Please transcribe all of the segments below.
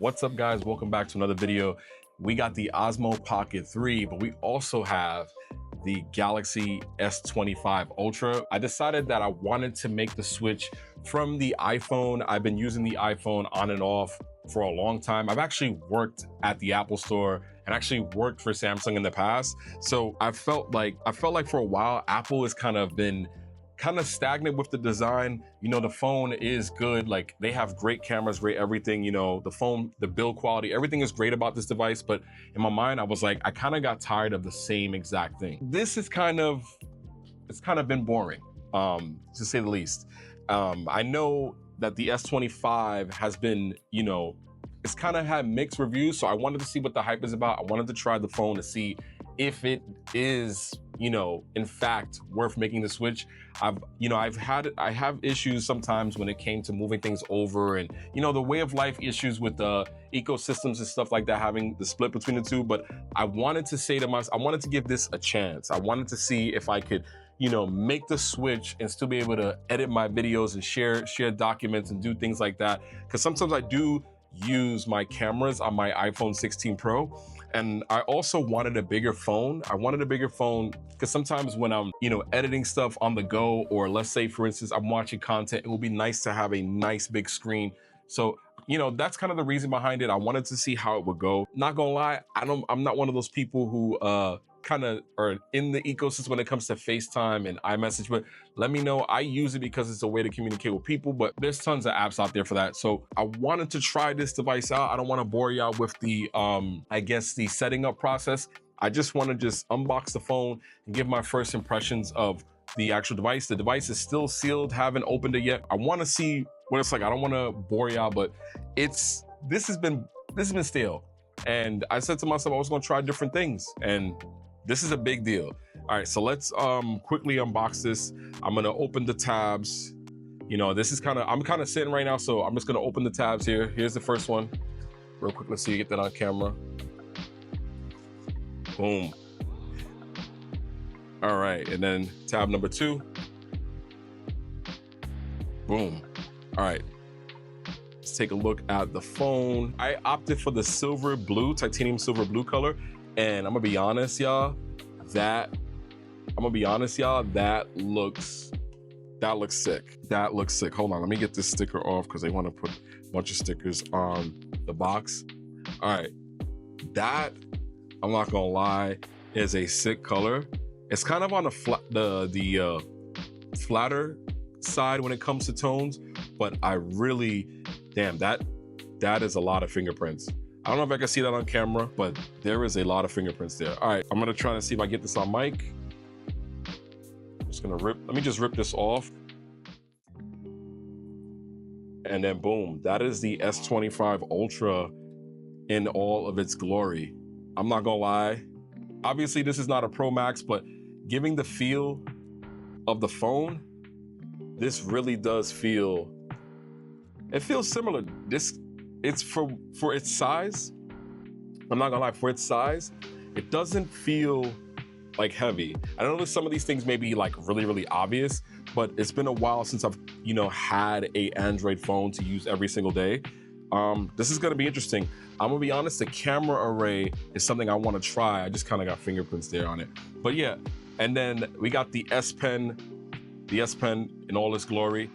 What's up, guys? Welcome back to another video. We got the Osmo Pocket 3, but we also have the Galaxy S25 Ultra. I decided that I wanted to make the switch from the iPhone. I've been using the iPhone on and off for a long time. I've actually worked at the Apple Store and actually worked for Samsung in the past. So I felt like for a while, Apple has kind of been stagnant with the design. You know, the phone is good. Like, they have great cameras, great everything. You know, the phone, the build quality, everything is great about this device. But in my mind, I was like, I kind of got tired of the same exact thing. This is it's kind of been boring, to say the least. I know that the S25 has been, you know, it's kind of had mixed reviews. So I wanted to see what the hype is about. I wanted to try the phone to see if it is, you know, in fact worth making the switch. I have issues sometimes when it came to moving things over, and you know, the way of life issues with the ecosystems and stuff like that, having the split between the two. But I wanted to say to myself, I wanted to give this a chance. I wanted to see if I could, you know, make the switch and still be able to edit my videos and share documents and do things like that. Because sometimes I do use my cameras on my iPhone 16 Pro. And I also wanted a bigger phone. I wanted a bigger phone because sometimes when I'm, you know, editing stuff on the go, or let's say, for instance, I'm watching content, it would be nice to have a nice big screen. So, you know, that's kind of the reason behind it. I wanted to see how it would go. Not gonna lie, I'm not one of those people who kind of are in the ecosystem when it comes to FaceTime and iMessage, but let me know. I use it because it's a way to communicate with people, but there's tons of apps out there for that. So I wanted to try this device out. I don't want to bore you out with the, I guess, the setting up process. I just want to unbox the phone and give my first impressions of the actual device. The device is still sealed, haven't opened it yet. I want to see what it's like. I don't want to bore you out, but this has been stale. And I said to myself, I was going to try different things, and this is a big deal. All right, so let's quickly unbox this. I'm gonna open the tabs. You know, this is I'm kind of sitting right now, so I'm just gonna open the tabs here. Here's the first one. Real quick, let's see you get that on camera. Boom. All right, and then tab number 2. Boom. All right, let's take a look at the phone. I opted for the titanium silver blue color. And I'm gonna be honest, y'all, that looks sick. That looks sick. Hold on, let me get this sticker off because they want to put a bunch of stickers on the box. All right, that, I'm not gonna lie, is a sick color. It's kind of on the flatter side when it comes to tones, but I really, damn, that is a lot of fingerprints. I don't know if I can see that on camera, but there is a lot of fingerprints there. All right, I'm gonna try to see if I get this on mic. I'm just gonna let me just rip this off. And then boom, that is the S25 Ultra in all of its glory. I'm not gonna lie. Obviously, this is not a Pro Max, but giving the feel of the phone, this really does feel, it feels similar. It's for its size. I'm not gonna lie, for its size, it doesn't feel like heavy. I know that some of these things may be like really, really obvious, but it's been a while since I've, you know, had a Android phone to use every single day. This is gonna be interesting. I'm gonna be honest, the camera array is something I wanna try. I just kind of got fingerprints there on it. But yeah, and then we got the S Pen in all its glory.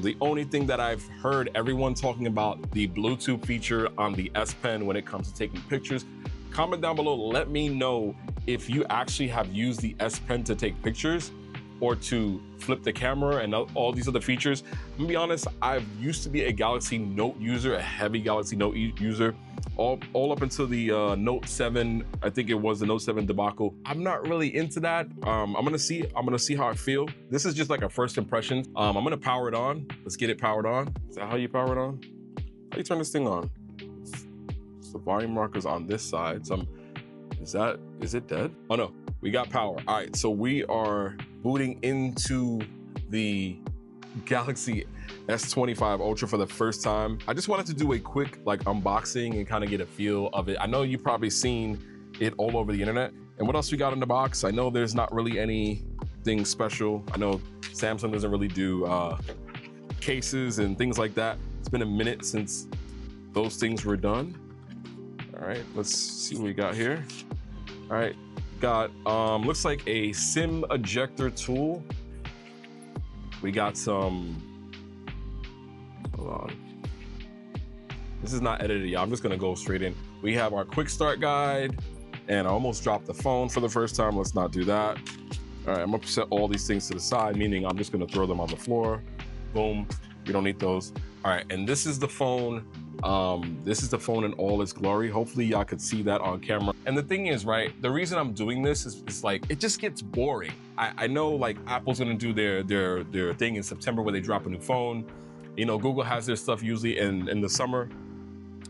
The only thing that I've heard everyone talking about, the Bluetooth feature on the S Pen when it comes to taking pictures. Comment down below, let me know if you actually have used the S Pen to take pictures or to flip the camera and all these other features. I'm gonna be honest, I used to be a Galaxy Note user, a heavy Galaxy Note user, all up until the Note 7. I think it was the Note 7 debacle. I'm not really into that. I'm gonna see how I feel. This is just like a first impression. I'm gonna power it on. Let's get it powered on. Is that how you power it on? How do you turn this thing on? So volume marker's on this side. So is it dead? Oh no, we got power. All right, so we are booting into the Galaxy S25 Ultra for the first time. I just wanted to do a quick like unboxing and kind of get a feel of it. I know you've probably seen it all over the internet. And what else we got in the box? I know there's not really anything special. I know Samsung doesn't really do cases and things like that. It's been a minute since those things were done. All right, let's see what we got here. All right, got looks like a SIM ejector tool. We got some, hold on. This is not edited yet, I'm just gonna go straight in. We have our quick start guide, and I almost dropped the phone for the first time. Let's not do that. All right, I'm gonna set all these things to the side, meaning I'm just gonna throw them on the floor. Boom, we don't need those. All right, and this is the phone. This is the phone in all its glory. Hopefully y'all could see that on camera. And the thing is, right, the reason I'm doing this is like, it just gets boring. I know like Apple's gonna do their thing in September where they drop a new phone. You know, Google has their stuff usually in the summer.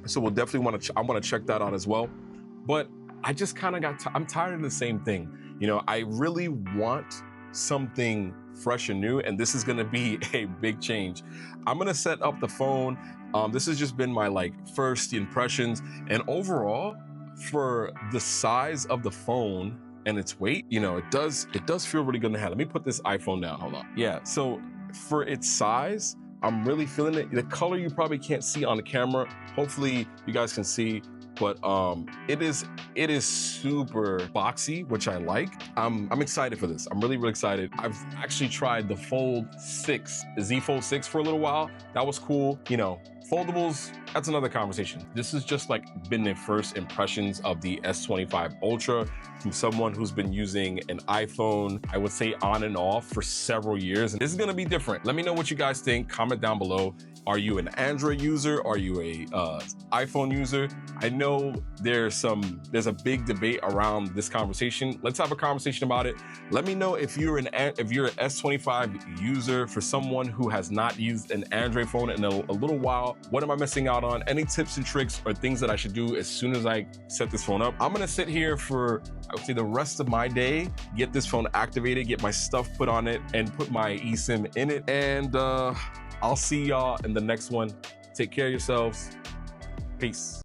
So we'll definitely I wanna check that out as well. But I just kind of I'm tired of the same thing. You know, I really want something fresh and new, and this is gonna be a big change. I'm gonna set up the phone. This has just been my like first impressions, and overall, for the size of the phone and its weight, you know, it does feel really good in the hand. Let me put this iPhone down, hold on. Yeah, so for its size, I'm really feeling it. The color you probably can't see on the camera. Hopefully you guys can see, but it is super boxy, which I like. I'm excited for this. I'm really excited. I've actually tried the Fold 6, the Z Fold 6 for a little while. That was cool. You know, foldables, that's another conversation. This has just like been the first impressions of the S25 Ultra from someone who's been using an iPhone, I would say on and off for several years. And this is gonna be different. Let me know what you guys think. Comment down below. Are you an Android user? Are you a iPhone user? I know there's a big debate around this conversation. Let's have a conversation about it. Let me know if you're an S25 user. For someone who has not used an Android phone in a little while, what am I missing out on? Any tips and tricks or things that I should do as soon as I set this phone up? I'm gonna sit here for, I would say, the rest of my day, get this phone activated, get my stuff put on it, and put my eSIM in it. And I'll see y'all in the next one. Take care of yourselves. Peace.